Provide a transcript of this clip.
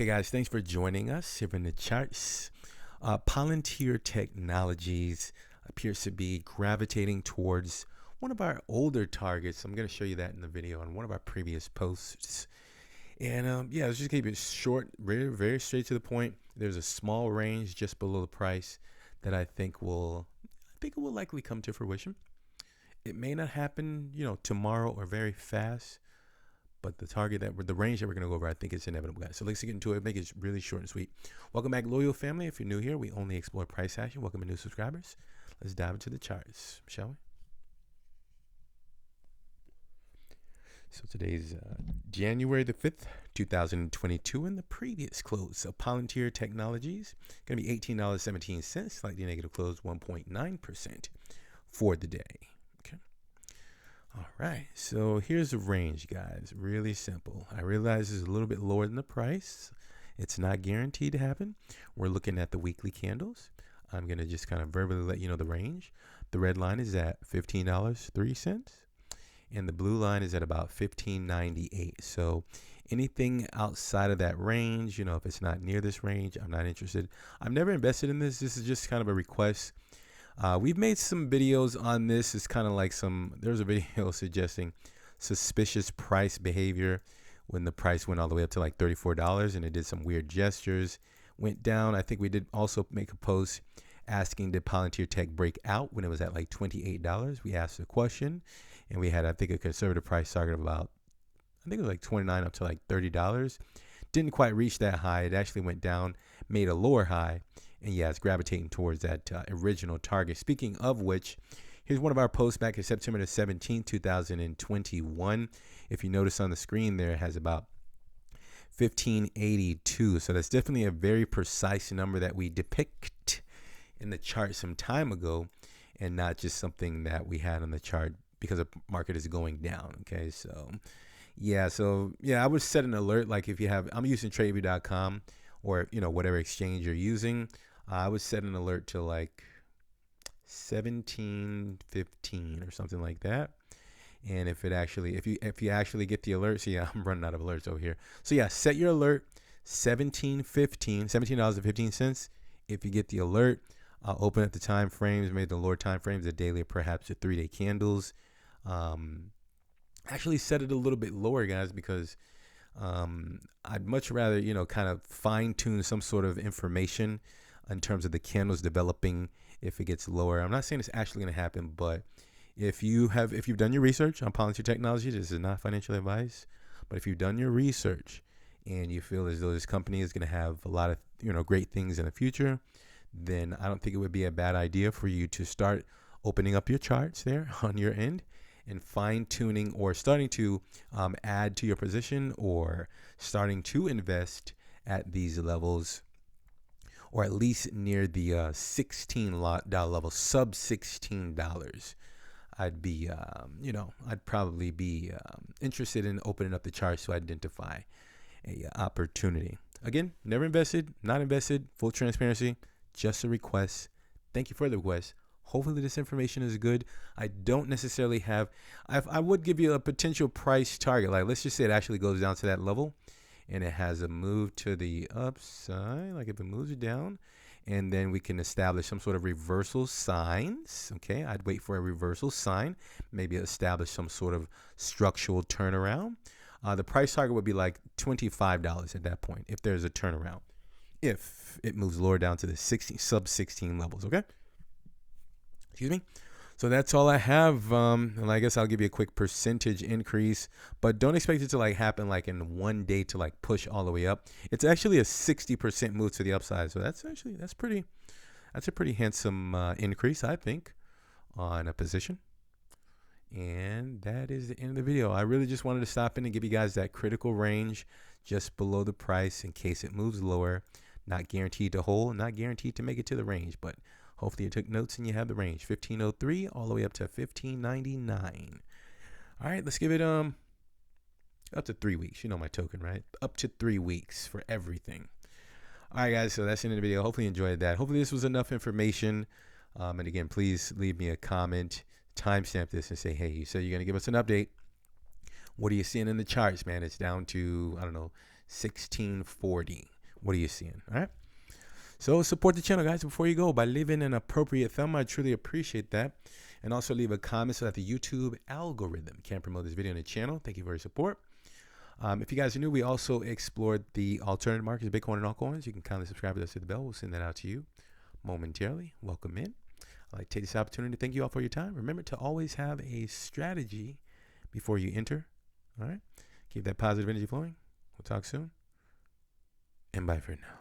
Okay, guys, thanks for joining us here in the charts. Palantir Technologies appears to be gravitating towards one of our older targets. I'm going to show you that in the video on one of our previous posts. And yeah, let's just keep it short, very, very straight to the point. There's a small range just below the price that I think it will likely come to fruition. It may not happen, tomorrow or very fast. But the range that we're going to go over, I think it's inevitable, guys. So let's get into it. Make it really short and sweet. Welcome back, loyal family. If you're new here, we only explore price action. Welcome to new subscribers. Let's dive into the charts, shall we? So today's January the 5th, 2022, and the previous close. So Palantir Technologies, going to be $18.17, slightly negative close, 1.9% for the day. All right, so here's the range, guys. Really simple. I realize it's a little bit lower than the price. It's not guaranteed to happen. We're looking at the weekly candles. I'm going to just kind of verbally let you know the range. The red line is at $15.03, and the blue line is at about $15.98. So anything outside of that range, if it's not near this range, I'm not interested. I've never invested in this. This is just kind of a request. We've made some videos on this. It's kind of like there's a video suggesting suspicious price behavior when the price went all the way up to like $34 and it did some weird gestures, went down. I think we did also make a post asking did Palantir Tech break out when it was at like $28. We asked the question and we had, I think, a conservative price target of about, I think it was like $29 up to like $30. Didn't quite reach that high. It actually went down, made a lower high. And yeah, it's gravitating towards that original target. Speaking of which, here's one of our posts back in September the 17th, 2021. If you notice on the screen there, it has about 1582. So that's definitely a very precise number that we depict in the chart some time ago and not just something that we had on the chart because the market is going down. Okay, so yeah, I would set an alert. Like if you have, I'm using tradeview.com or, whatever exchange you're using. I would set an alert to like 17:15 or something like that. And if you actually get the alert, so yeah, I'm running out of alerts over here. So yeah, set your alert $17.15. If you get the alert, open up the time frames, maybe the lower time frames, the daily or perhaps the 3-day candles. Actually set it a little bit lower, guys, because I'd much rather, kind of fine tune some sort of information in terms of the candles developing if it gets lower. I'm not saying it's actually going to happen, but if you've done your research on Palantir Technology, this is not financial advice, but if you've done your research and you feel as though this company is going to have a lot of, great things in the future, then I don't think it would be a bad idea for you to start opening up your charts there on your end and fine-tuning or starting to add to your position or starting to invest at these levels or at least near the $16 level, sub $16. I'd be, I'd probably be interested in opening up the charts to identify a opportunity. Again, never invested, not invested, full transparency, just a request. Thank you for the request. Hopefully this information is good. I don't necessarily have, I would give you a potential price target. Like let's just say it actually goes down to that level and it has a move to the upside. Like if it moves it down and then we can establish some sort of reversal signs. Okay, I'd wait for a reversal sign, maybe establish some sort of structural turnaround. The price target would be like $25 at that point if there's a turnaround. If it moves lower down to the sub 16 levels, okay? Excuse me. So that's all I have. And I guess I'll give you a quick percentage increase, but don't expect it to like happen like in one day to like push all the way up. It's actually a 60% move to the upside. So that's a pretty handsome increase, I think, on a position. And that is the end of the video. I really just wanted to stop in and give you guys that critical range just below the price in case it moves lower. Not guaranteed to hold, not guaranteed to make it to the range, but hopefully you took notes and you have the range. 1503 all the way up to 1599. All right, let's give it up to 3 weeks. You know my token, right? Up to 3 weeks for everything. All right, guys, so that's the end of the video. Hopefully you enjoyed that. Hopefully this was enough information. And again, please leave me a comment, timestamp this and say, hey, you said you're going to give us an update. What are you seeing in the charts, man? It's down to, I don't know, 1640. What are you seeing? All right. So support the channel, guys, before you go by leaving an appropriate thumb. I truly appreciate that. And also leave a comment so that the YouTube algorithm can promote this video on the channel. Thank you for your support. If you guys are new, we also explored the alternative markets, Bitcoin and altcoins. You can kindly subscribe to us, hit the bell. We'll send that out to you momentarily. Welcome in. I'd like to take this opportunity to thank you all for your time. Remember to always have a strategy before you enter. All right. Keep that positive energy flowing. We'll talk soon. And bye for now.